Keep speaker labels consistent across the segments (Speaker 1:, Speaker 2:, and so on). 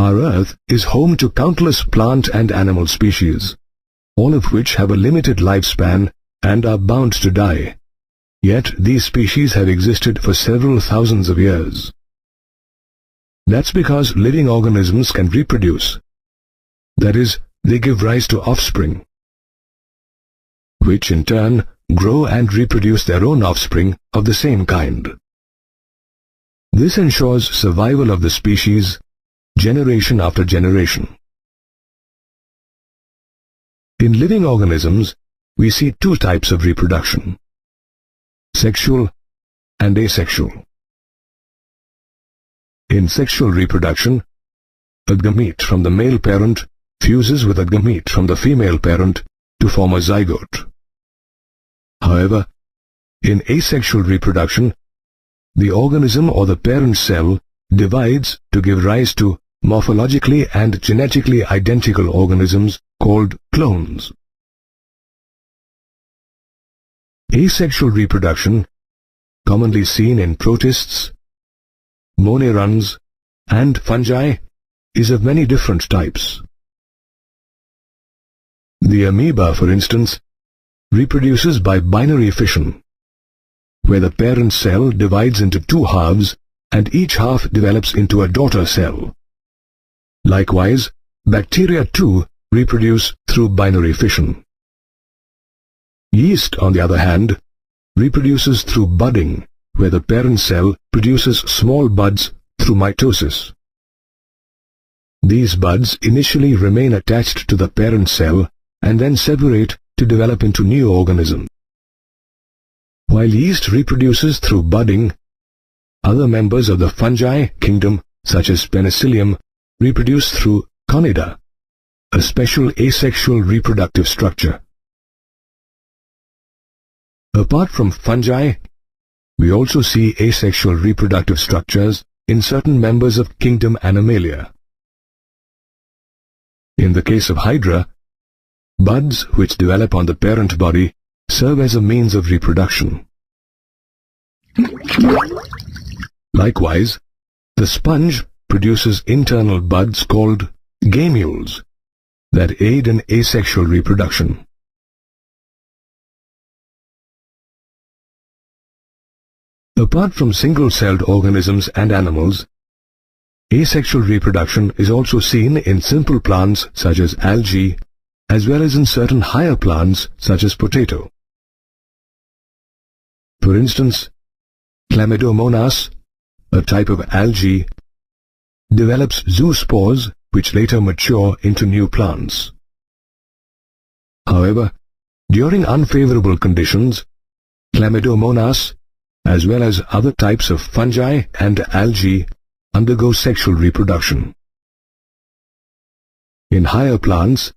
Speaker 1: Our Earth is home to countless plant and animal species, all of which have a limited lifespan and are bound to die. Yet these species have existed for several thousands of years. That's because living organisms can reproduce. That is, they give rise to offspring, which in turn grow and reproduce their own offspring of the same kind. This ensures survival of the species generation after generation. In living organisms, we see two types of reproduction: sexual and asexual. In sexual reproduction, a gamete from the male parent fuses with a gamete from the female parent to form a zygote. However, in asexual reproduction, the organism or the parent cell divides to give rise to morphologically and genetically identical organisms called clones. Asexual reproduction, commonly seen in protists, moneruns, and fungi, is of many different types. The amoeba, for instance, reproduces by binary fission, where the parent cell divides into two halves and each half develops into a daughter cell. Likewise, bacteria too reproduce through binary fission. Yeast, on the other hand, reproduces through budding, where the parent cell produces small buds through mitosis. These buds initially remain attached to the parent cell and then separate to develop into new organisms. While yeast reproduces through budding, other members of the fungi kingdom, such as penicillium, reproduce through conida, a special asexual reproductive structure. Apart from fungi, we also see asexual reproductive structures in certain members of kingdom Animalia. In the case of Hydra, buds which develop on the parent body serve as a means of reproduction. Likewise, the sponge produces internal buds called gamules that aid in asexual reproduction. Apart from single-celled organisms and animals, asexual reproduction is also seen in simple plants such as algae, as well as in certain higher plants such as potato. For instance, Chlamydomonas, a type of algae, develops zoospores which later mature into new plants. However, during unfavorable conditions, Chlamydomonas, as well as other types of fungi and algae, undergo sexual reproduction. In higher plants,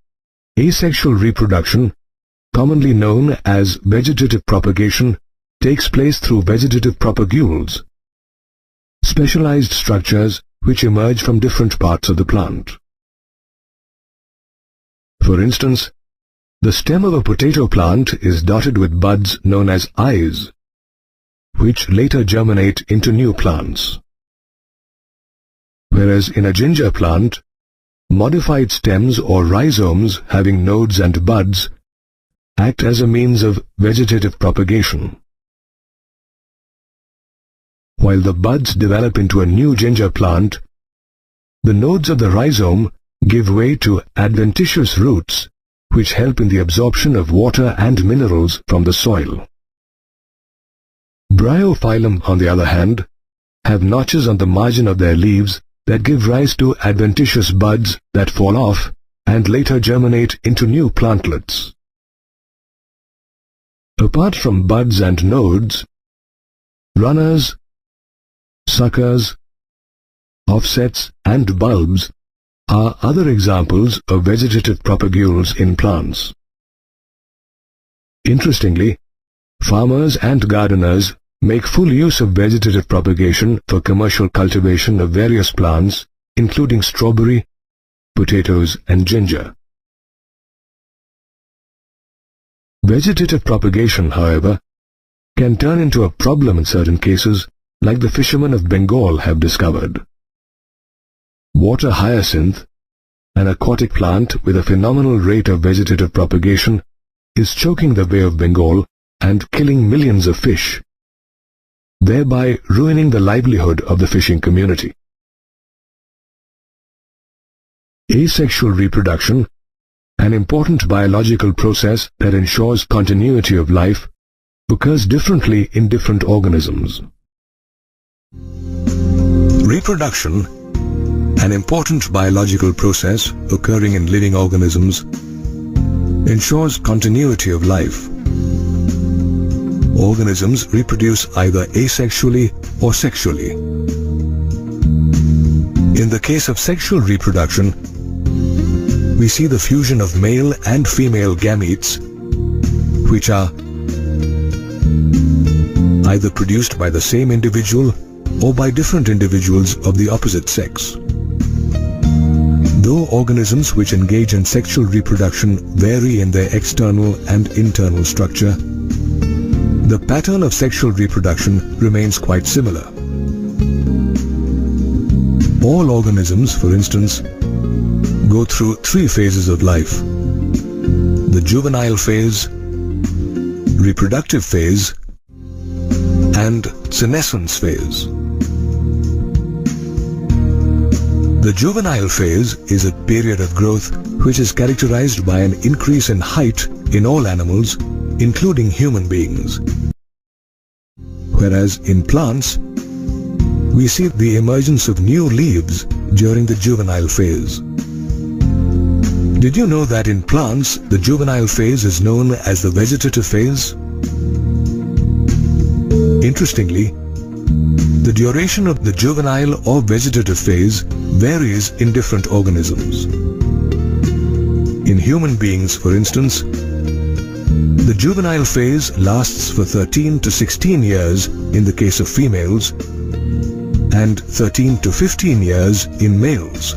Speaker 1: asexual reproduction, commonly known as vegetative propagation, takes place through vegetative propagules, specialized structures which emerge from different parts of the plant. For instance, the stem of a potato plant is dotted with buds known as eyes, which later germinate into new plants. Whereas in a ginger plant, modified stems or rhizomes having nodes and buds act as a means of vegetative propagation. While the buds develop into a new ginger plant, the nodes of the rhizome give way to adventitious roots which help in the absorption of water and minerals from the soil. Bryophyllum, on the other hand, have notches on the margin of their leaves that give rise to adventitious buds that fall off and later germinate into new plantlets. Apart from buds and nodes, runners, suckers, offsets, and bulbs are other examples of vegetative propagules in plants. Interestingly, farmers and gardeners make full use of vegetative propagation for commercial cultivation of various plants, including strawberry, potatoes, and ginger. Vegetative propagation, however, can turn into a problem in certain cases, like the fishermen of Bengal have discovered. water hyacinth, an aquatic plant with a phenomenal rate of vegetative propagation, is choking the Bay of Bengal and killing millions of fish, thereby ruining the livelihood of the fishing community. Asexual reproduction, an important biological process that ensures continuity of life, occurs differently in different organisms. Reproduction, an important biological process occurring in living organisms, ensures continuity of life. Organisms reproduce either asexually or sexually. In the case of sexual reproduction, we see the fusion of male and female gametes, which are either produced by the same individual or by different individuals of the opposite sex. Though organisms which engage in sexual reproduction vary in their external and internal structure, the pattern of sexual reproduction remains quite similar. All organisms, for instance, go through 3 phases of life: the juvenile phase, reproductive phase, and senescence phase. The juvenile phase is a period of growth which is characterized by an increase in height in all animals, including human beings. Whereas in plants, we see the emergence of new leaves during the juvenile phase. Did you know that in plants, the juvenile phase is known as the vegetative phase? Interestingly, the duration of the juvenile or vegetative phase varies in different organisms. In human beings, for instance, the juvenile phase lasts for 13 to 16 years in the case of females and 13 to 15 years in males.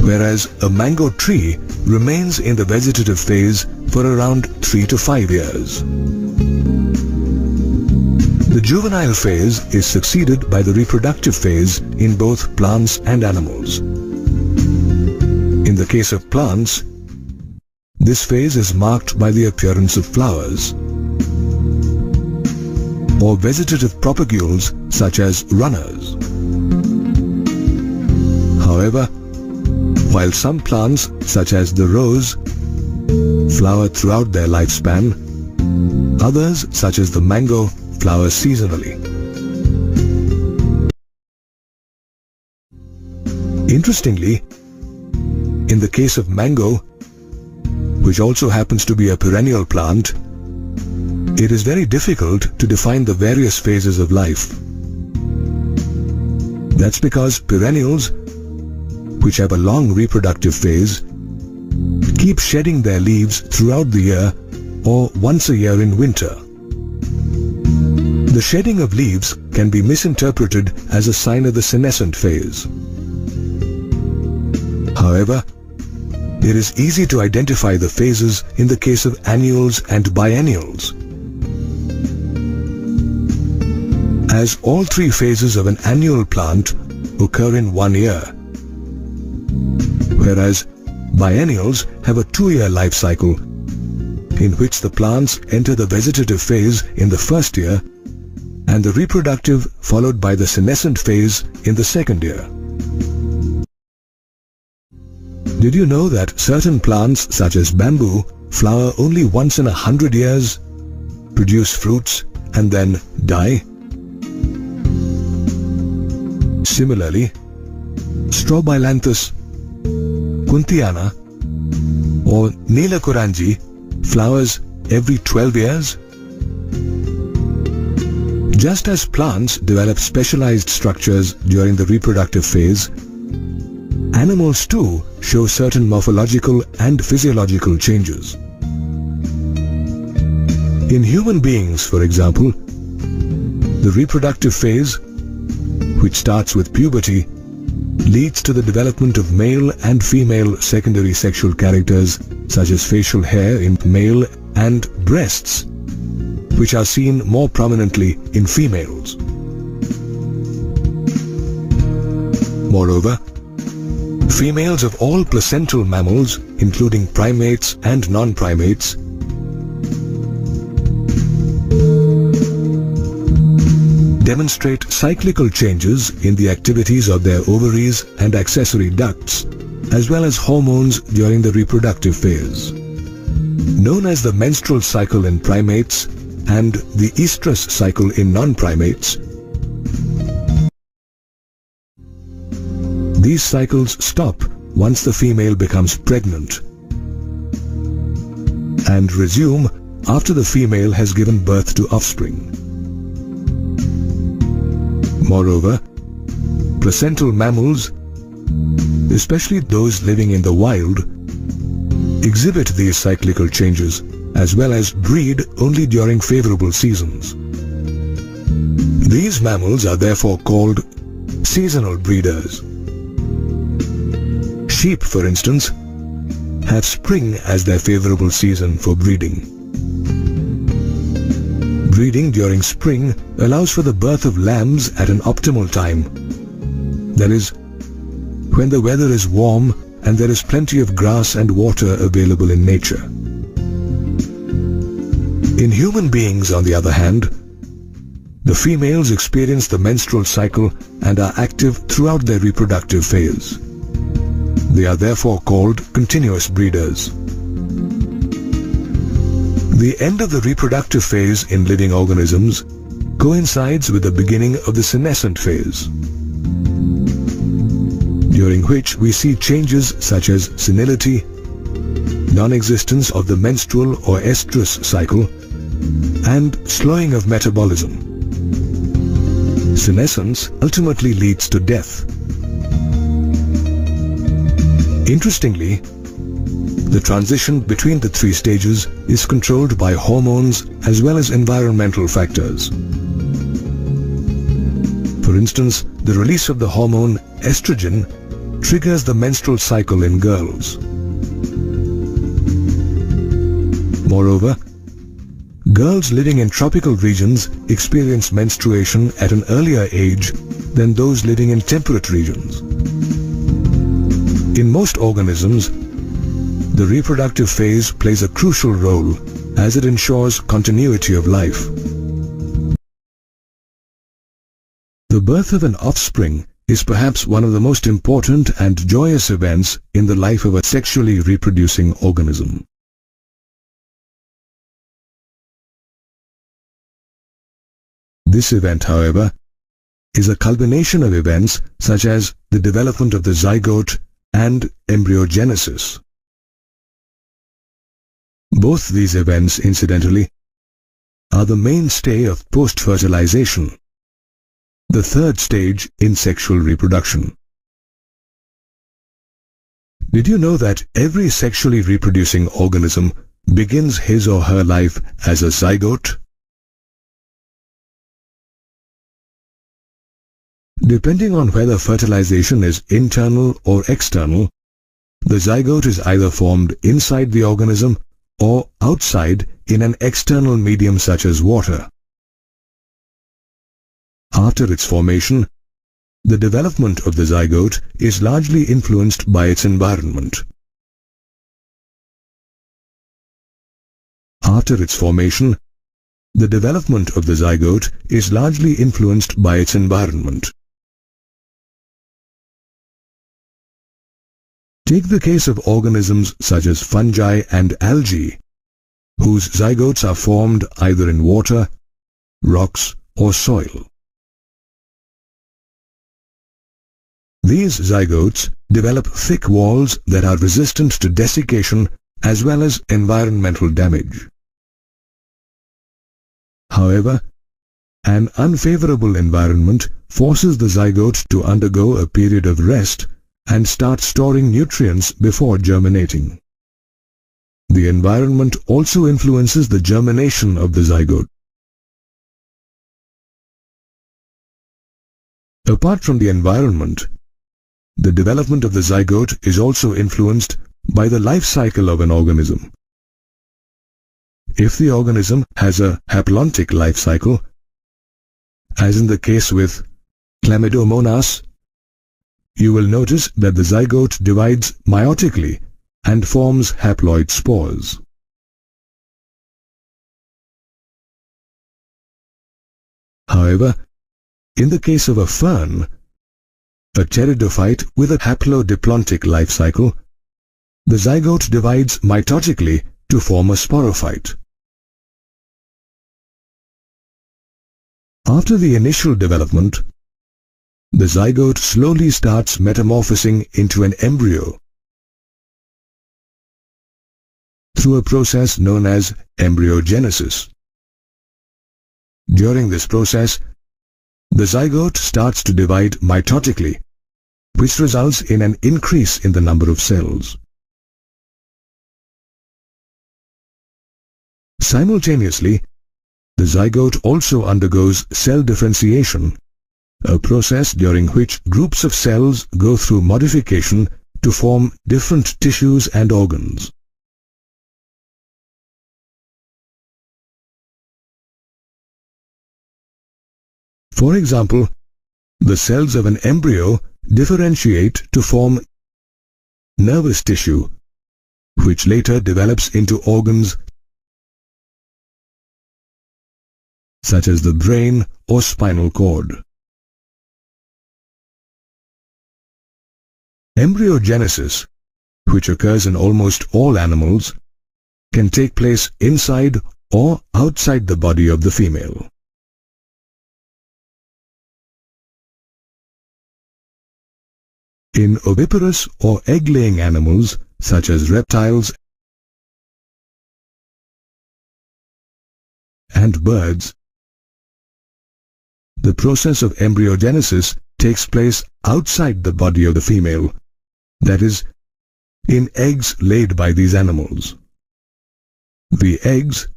Speaker 1: Whereas a mango tree remains in the vegetative phase for around 3 to 5 years. The juvenile phase is succeeded by the reproductive phase in both plants and animals. In the case of plants, this phase is marked by the appearance of flowers or vegetative propagules such as runners. However, while some plants such as the rose flower throughout their lifespan, others such as the mango flower seasonally. Interestingly, in the case of mango, which also happens to be a perennial plant, it is very difficult to define the various phases of life. That's because perennials, which have a long reproductive phase, keep shedding their leaves throughout the year or once a year in winter. The shedding of leaves can be misinterpreted as a sign of the senescent phase. However, it is easy to identify the phases in the case of annuals and biennials. As all 3 phases of an annual plant occur in 1 year, whereas biennials have a 2-year life cycle in which the plants enter the vegetative phase in the first year and the reproductive followed by the senescent phase in the second year. Did you know that certain plants such as bamboo flower only once in 100 years, produce fruits and then die? Similarly, Strobilanthes kuntiana or Neelakuranji flowers every 12 years. Just as plants develop specialized structures during the reproductive phase, animals too show certain morphological and physiological changes. In human beings, for example, the reproductive phase, which starts with puberty, leads to the development of male and female secondary sexual characters such as facial hair in male and breasts, which are seen more prominently in females. Moreover, females of all placental mammals, including primates and non-primates, demonstrate cyclical changes in the activities of their ovaries and accessory ducts, as well as hormones during the reproductive phase. Known as the menstrual cycle in primates and the estrous cycle in non-primates, these cycles stop once the female becomes pregnant and resume after the female has given birth to offspring. Moreover, placental mammals, especially those living in the wild, exhibit these cyclical changes as well as breed only during favorable seasons. These mammals are therefore called seasonal breeders. Sheep, for instance, have spring as their favorable season for breeding. Breeding during spring allows for the birth of lambs at an optimal time, that is, when the weather is warm and there is plenty of grass and water available in nature. In human beings, on the other hand, the females experience the menstrual cycle and are active throughout their reproductive phase. They are therefore called continuous breeders. The end of the reproductive phase in living organisms coincides with the beginning of the senescent phase, during which we see changes such as senility, non-existence of the menstrual or estrous cycle, and slowing of metabolism. Senescence ultimately leads to death. Interestingly, the transition between the three stages is controlled by hormones as well as environmental factors. For instance, the release of the hormone estrogen triggers the menstrual cycle in girls. Moreover, girls living in tropical regions experience menstruation at an earlier age than those living in temperate regions. In most organisms, the reproductive phase plays a crucial role as it ensures continuity of life. The birth of an offspring is perhaps one of the most important and joyous events in the life of a sexually reproducing organism. This event, however, is a culmination of events such as the development of the zygote and embryogenesis. Both these events, incidentally, are the mainstay of post-fertilization, the third stage in sexual reproduction. Did you know that every sexually reproducing organism begins his or her life as a zygote? Depending on whether fertilization is internal or external, the zygote is either formed inside the organism or outside in an external medium such as water. After its formation, the development of the zygote is largely influenced by its environment. After its formation, the development of the zygote is largely influenced by its environment. Take the case of organisms such as fungi and algae, whose zygotes are formed either in water, rocks, or soil. These zygotes develop thick walls that are resistant to desiccation as well as environmental damage. However, an unfavorable environment forces the zygote to undergo a period of rest and start storing nutrients before germinating. The environment also influences the germination of the zygote. Apart from the environment, the development of the zygote is also influenced by the life cycle of an organism. If the organism has a haplontic life cycle, as in the case with Chlamydomonas, you will notice that the zygote divides meiotically and forms haploid spores. However, in the case of a fern, a pteridophyte with a haplodiplontic life cycle, the zygote divides mitotically to form a sporophyte. After the initial development, the zygote slowly starts metamorphosing into an embryo through a process known as embryogenesis. During this process, the zygote starts to divide mitotically, which results in an increase in the number of cells. Simultaneously, the zygote also undergoes cell differentiation, a process during which groups of cells go through modification to form different tissues and organs. For example, the cells of an embryo differentiate to form nervous tissue, which later develops into organs such as the brain or spinal cord. Embryogenesis, which occurs in almost all animals, can take place inside or outside the body of the female. In oviparous or egg-laying animals, such as reptiles and birds, the process of embryogenesis takes place outside the body of the female, that is, in eggs laid by these animals. The eggs,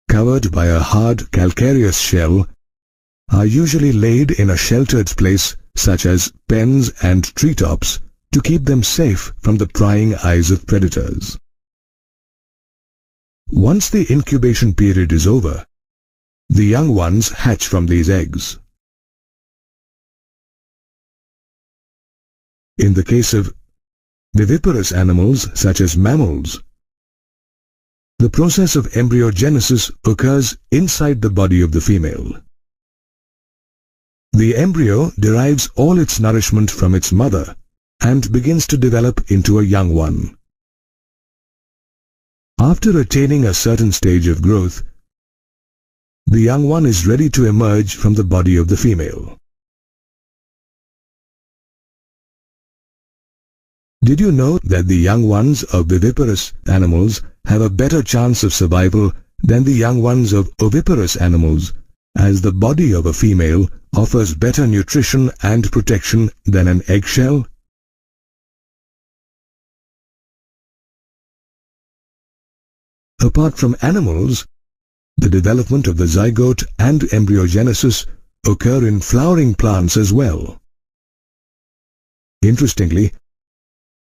Speaker 1: covered by a hard calcareous shell, are usually laid in a sheltered place such as pens and treetops to keep them safe from the prying eyes of predators. Once the incubation period is over, the young ones hatch from these eggs. In the case of viviparous animals such as mammals, the process of embryogenesis occurs inside the body of the female. The embryo derives all its nourishment from its mother and begins to develop into a young one. After attaining a certain stage of growth, the young one is ready to emerge from the body of the female. Did you know that the young ones of viviparous animals have a better chance of survival than the young ones of oviparous animals, as the body of a female offers better nutrition and protection than an eggshell? Apart from animals, the development of the zygote and embryogenesis occur in flowering plants as well. Interestingly,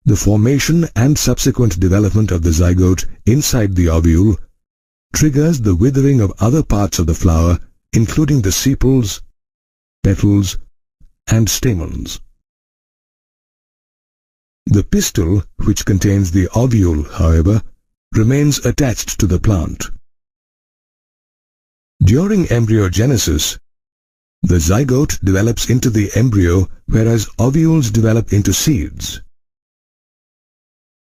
Speaker 1: the formation and subsequent development of the zygote inside the ovule triggers the withering of other parts of the flower, including the sepals, petals, and stamens. The pistil, which contains the ovule, however, remains attached to the plant. During embryogenesis, the zygote develops into the embryo, whereas ovules develop into seeds.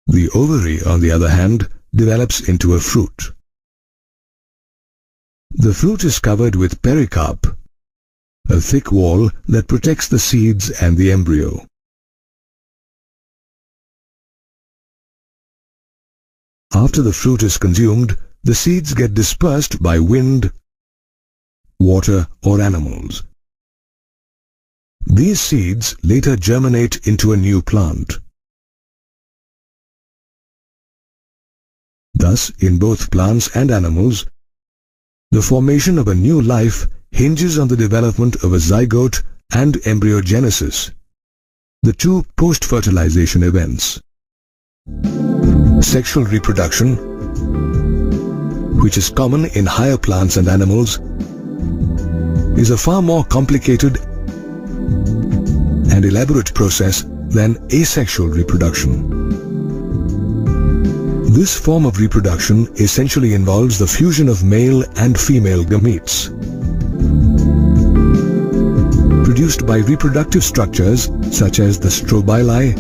Speaker 1: The ovary, on the other hand, develops into a fruit. The fruit is covered with pericarp, a thick wall that protects the seeds and the embryo. After the fruit is consumed, the seeds get dispersed by wind, water, or animals. These seeds later germinate into a new plant. Thus, in both plants and animals, the formation of a new life hinges on the development of a zygote and embryogenesis, the two post-fertilization events. Sexual reproduction, which is common in higher plants and animals, is a far more complicated and elaborate process than asexual reproduction. This form of reproduction essentially involves the fusion of male and female gametes, produced by reproductive structures such as the strobili,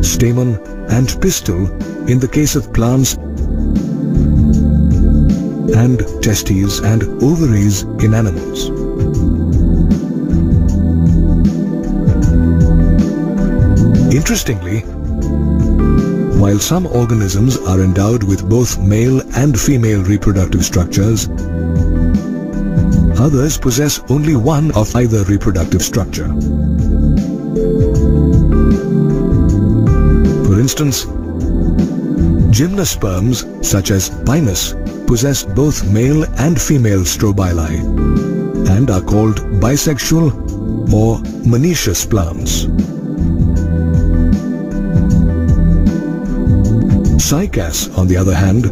Speaker 1: stamen and pistil in the case of plants, and testes and ovaries in animals. Interestingly, while some organisms are endowed with both male and female reproductive structures, others possess only one of either reproductive structure. For instance, gymnosperms such as Pinus possess both male and female strobili and are called bisexual or monoecious plants. Cycas, on the other hand,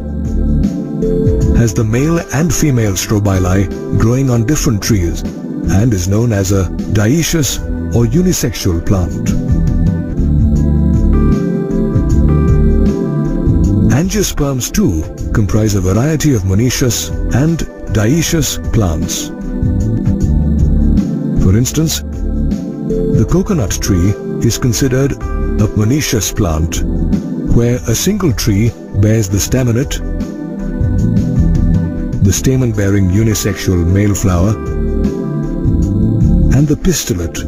Speaker 1: has the male and female strobili growing on different trees and is known as a dioecious or unisexual plant. Angiosperms too comprise a variety of monoecious and dioecious plants. For instance, the coconut tree is considered a monoecious plant, where a single tree bears the staminate, the stamen-bearing unisexual male flower, and the pistillate,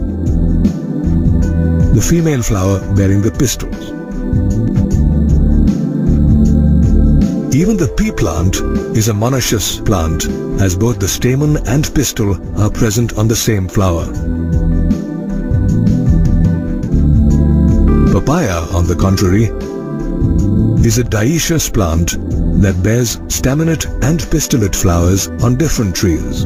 Speaker 1: the female flower bearing the pistils. Even the pea plant is a monoecious plant, as both the stamen and pistil are present on the same flower. Papaya, on the contrary, is a dioecious plant that bears staminate and pistillate flowers on different trees.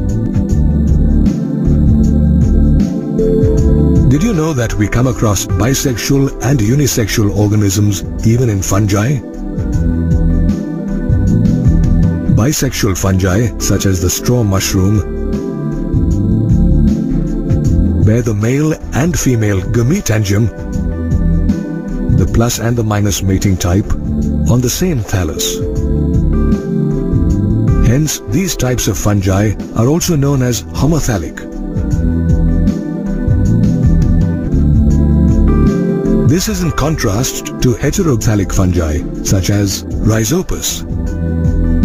Speaker 1: Did you know that we come across bisexual and unisexual organisms even in fungi? Bisexual fungi, such as the straw mushroom, bear the male and female gametangium, the plus and the minus mating type, on the same thallus. Hence, these types of fungi are also known as homothalic. This is in contrast to heterothalic fungi, such as Rhizopus,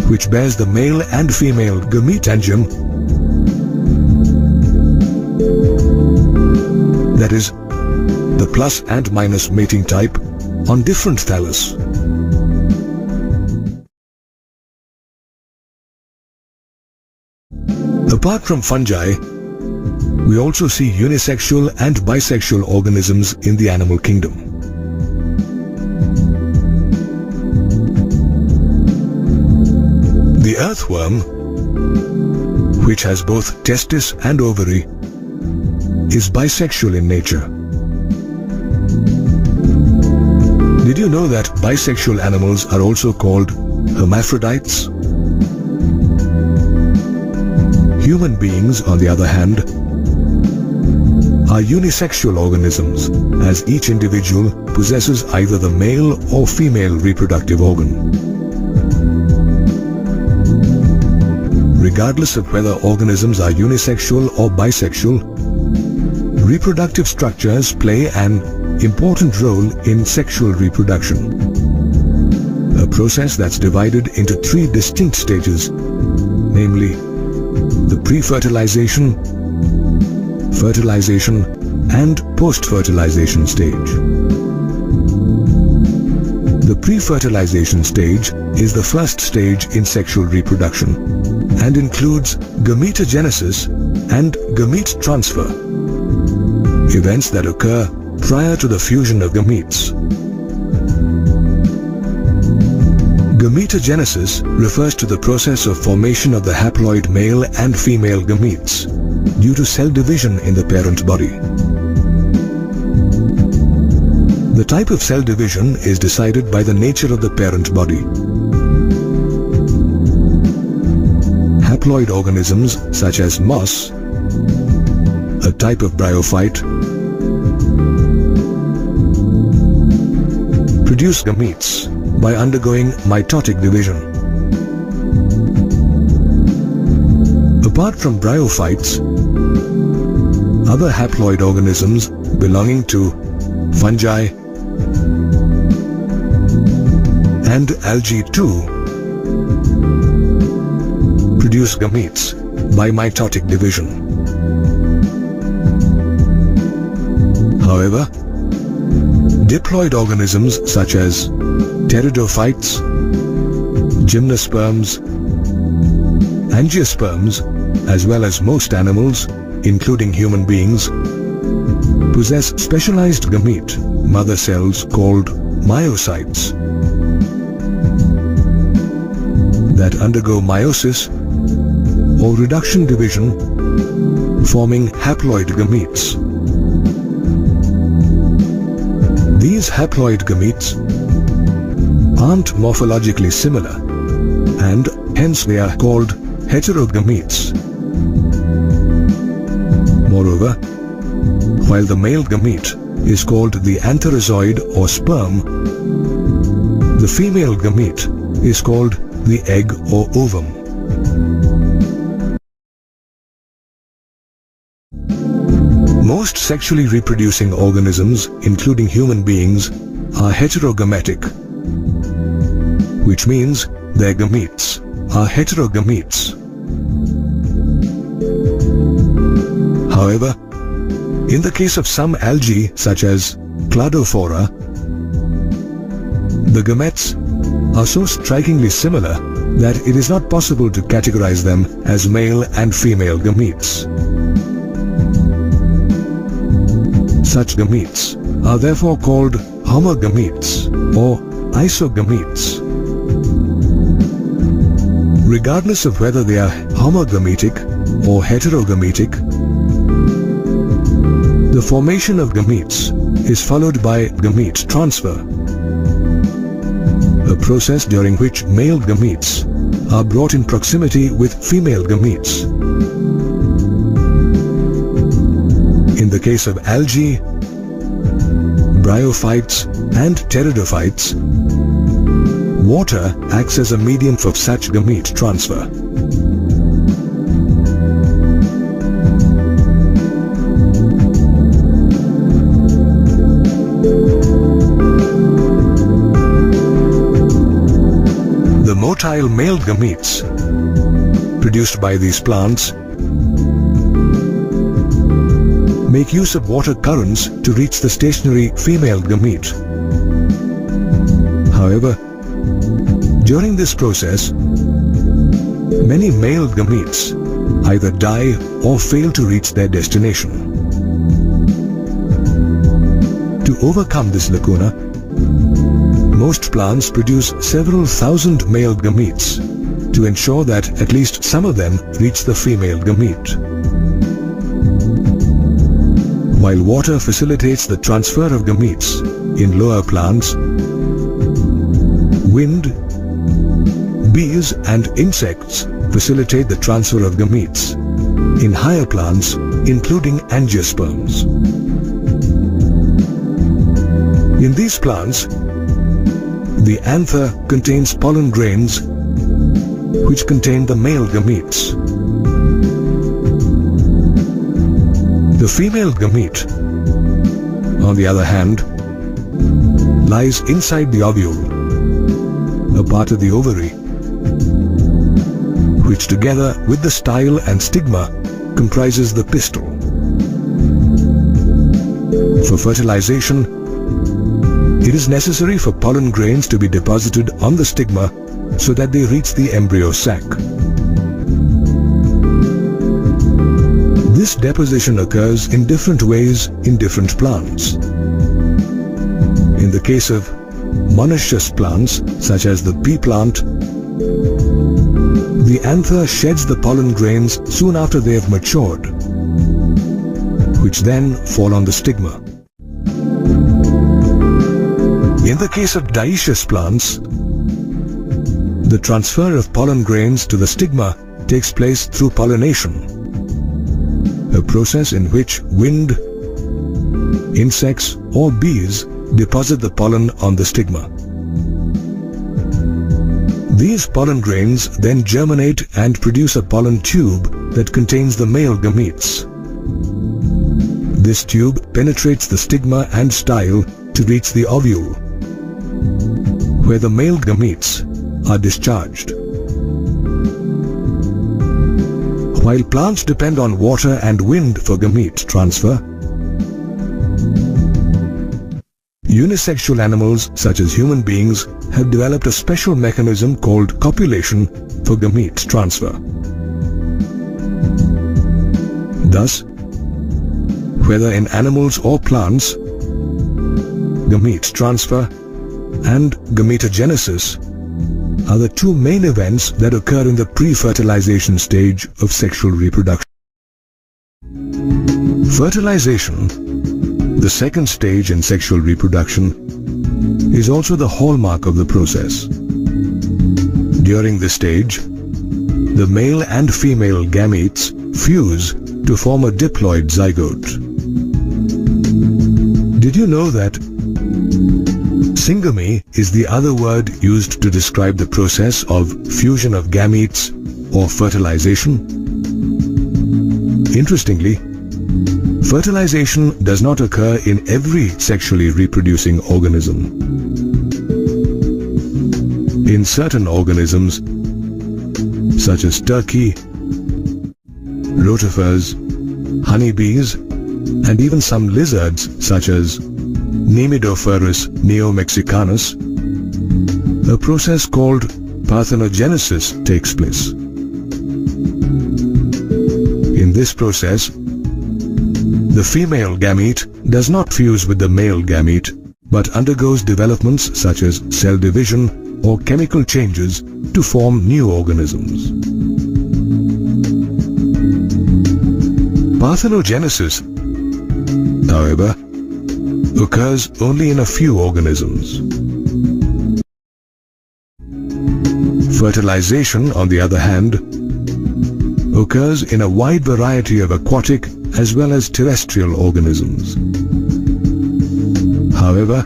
Speaker 1: which bears the male and female gametangium, that is, the plus and minus mating type, on different thallus. Apart from fungi, we also see unisexual and bisexual organisms in the animal kingdom. The earthworm, which has both testis and ovary, is bisexual in nature. Did you know that bisexual animals are also called hermaphrodites? Human beings, on the other hand, are unisexual organisms, as each individual possesses either the male or female reproductive organ. Regardless of whether organisms are unisexual or bisexual, reproductive structures play an important role in sexual reproduction, a process that's divided into three distinct stages, namely the pre-fertilization, fertilization, and post-fertilization stage. The pre-fertilization stage is the first stage in sexual reproduction and includes gametogenesis and gamete transfer, events that occur prior to the fusion of gametes. Gametogenesis refers to the process of formation of the haploid male and female gametes due to cell division in the parent body. The type of cell division is decided by the nature of the parent body. Haploid organisms such as moss, a type of bryophyte, produce gametes by undergoing mitotic division. Apart from bryophytes, other haploid organisms belonging to fungi and algae too produce gametes by mitotic division. However, diploid organisms such as pteridophytes, gymnosperms, angiosperms, as well as most animals, including human beings, possess specialized gamete mother cells called myocytes that undergo meiosis or reduction division, forming haploid gametes. These haploid gametes aren't morphologically similar, and hence they are called heterogametes. Moreover, while the male gamete is called the antherozoid or sperm, the female gamete is called the egg or ovum. Most sexually reproducing organisms, including human beings, are heterogametic, which means their gametes are heterogametes. However, in the case of some algae such as cladophora, the gametes are so strikingly similar that it is not possible to categorize them as male and female gametes. Such gametes are therefore called homogametes or isogametes. Regardless of whether they are homogametic or heterogametic, the formation of gametes is followed by gamete transfer, a process during which male gametes are brought in proximity with female gametes. In the case of algae, bryophytes and pteridophytes, water acts as a medium for such gamete transfer. The motile male gametes produced by these plants make use of water currents to reach the stationary female gamete. However, during this process, many male gametes either die or fail to reach their destination. To overcome this lacuna, most plants produce several thousand male gametes to ensure that at least some of them reach the female gamete. While water facilitates the transfer of gametes in lower plants, wind, bees and insects facilitate the transfer of gametes in higher plants, including angiosperms. In these plants, the anther contains pollen grains which contain the male gametes. The female gamete, on the other hand, lies inside the ovule, a part of the ovary, which together with the style and stigma comprises the pistil. For fertilization, it is necessary for pollen grains to be deposited on the stigma so that they reach the embryo sac. This deposition occurs in different ways in different plants. In the case of monoecious plants, such as the pea plant, the anther sheds the pollen grains soon after they have matured, which then fall on the stigma. In the case of dioecious plants, the transfer of pollen grains to the stigma takes place through pollination, a process in which wind, insects or bees deposit the pollen on the stigma. These pollen grains then germinate and produce a pollen tube that contains the male gametes. This tube penetrates the stigma and style to reach the ovule, where the male gametes are discharged. While plants depend on water and wind for gamete transfer, unisexual animals such as human beings have developed a special mechanism called copulation for gamete transfer. Thus, whether in animals or plants, gamete transfer and gametogenesis are the two main events that occur in the pre-fertilization stage of sexual reproduction. Fertilization, the second stage in sexual reproduction, is also the hallmark of the process. During this stage, the male and female gametes fuse to form a diploid zygote. Did you know that syngamy is the other word used to describe the process of fusion of gametes or fertilization? Interestingly, fertilization does not occur in every sexually reproducing organism. In certain organisms, such as turkey, rotifers, honeybees, and even some lizards such as Nemidophorus neomexicanus, a process called parthenogenesis takes place. In this process, the female gamete does not fuse with the male gamete, but undergoes developments such as cell division or chemical changes to form new organisms. Parthenogenesis, however, occurs only in a few organisms. Fertilization, on the other hand, occurs in a wide variety of aquatic as well as terrestrial organisms. However,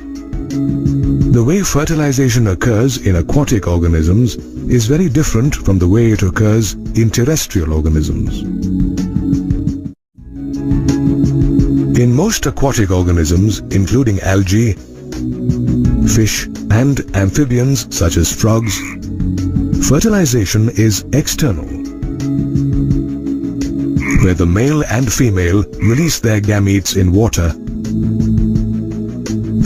Speaker 1: the way fertilization occurs in aquatic organisms is very different from the way it occurs in terrestrial organisms. In most aquatic organisms, including algae, fish, and amphibians such as frogs, fertilization is external, where the male and female release their gametes in water,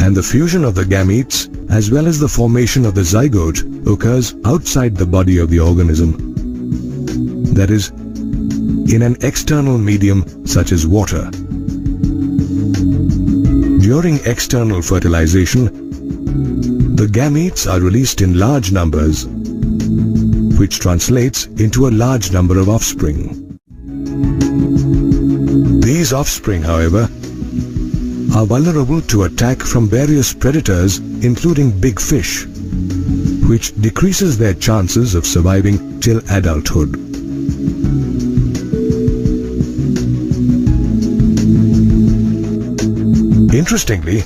Speaker 1: and the fusion of the gametes as well as the formation of the zygote occurs outside the body of the organism, that is, in an external medium such as water. During external fertilization, the gametes are released in large numbers, which translates into a large number of offspring. These offspring, however, are vulnerable to attack from various predators, including big fish, which decreases their chances of surviving till adulthood. Interestingly,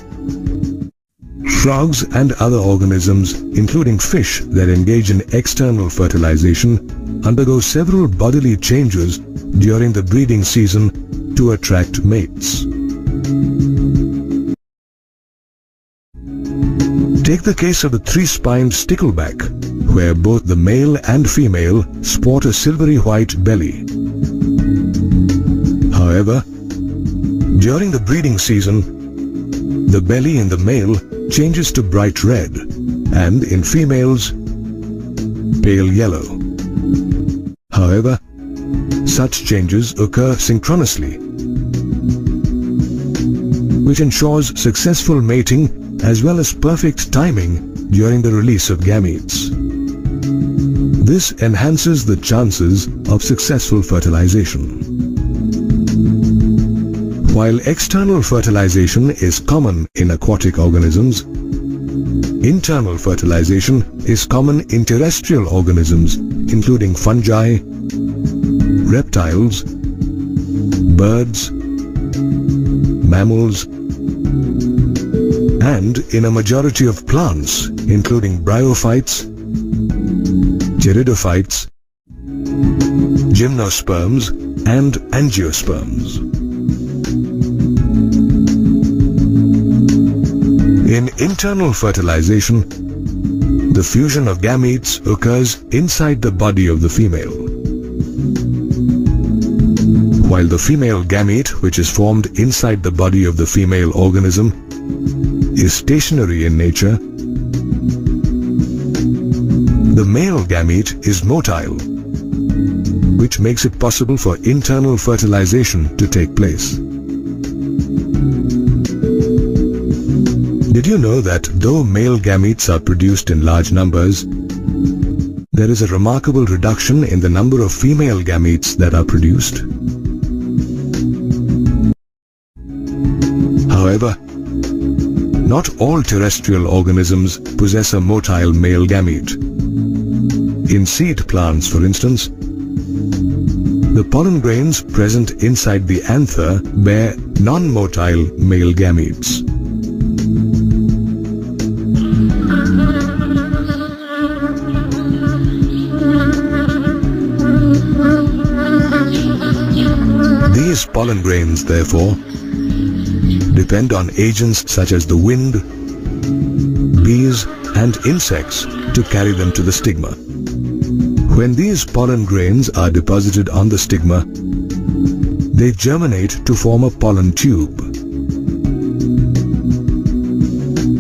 Speaker 1: frogs and other organisms, including fish that engage in external fertilization, undergo several bodily changes during the breeding season to attract mates. Take the case of the three-spined stickleback, where both the male and female sport a silvery white belly. However, during the breeding season, the belly in the male changes to bright red, and in females, pale yellow. However, such changes occur synchronously, which ensures successful mating as well as perfect timing during the release of gametes. This enhances the chances of successful fertilization. While external fertilization is common in aquatic organisms, internal fertilization is common in terrestrial organisms, including fungi, reptiles, birds, mammals, and in a majority of plants, including bryophytes, pteridophytes, gymnosperms, and angiosperms. In internal fertilization, the fusion of gametes occurs inside the body of the female. While the female gamete, which is formed inside the body of the female organism, is stationary in nature, the male gamete is motile, which makes it possible for internal fertilization to take place. Did you know that though male gametes are produced in large numbers, there is a remarkable reduction in the number of female gametes that are produced? However, not all terrestrial organisms possess a motile male gamete. In seed plants, for instance, the pollen grains present inside the anther bear non-motile male gametes. These pollen grains, therefore, depend on agents such as the wind, bees, and insects to carry them to the stigma. When these pollen grains are deposited on the stigma, they germinate to form a pollen tube.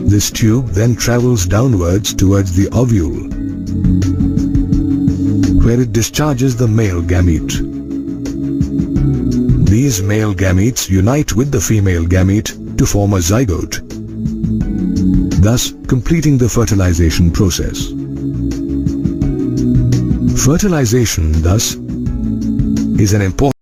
Speaker 1: This tube then travels downwards towards the ovule, where it discharges the male gamete. These male gametes unite with the female gamete to form a zygote, thus completing the fertilization process. Fertilization, thus, is an important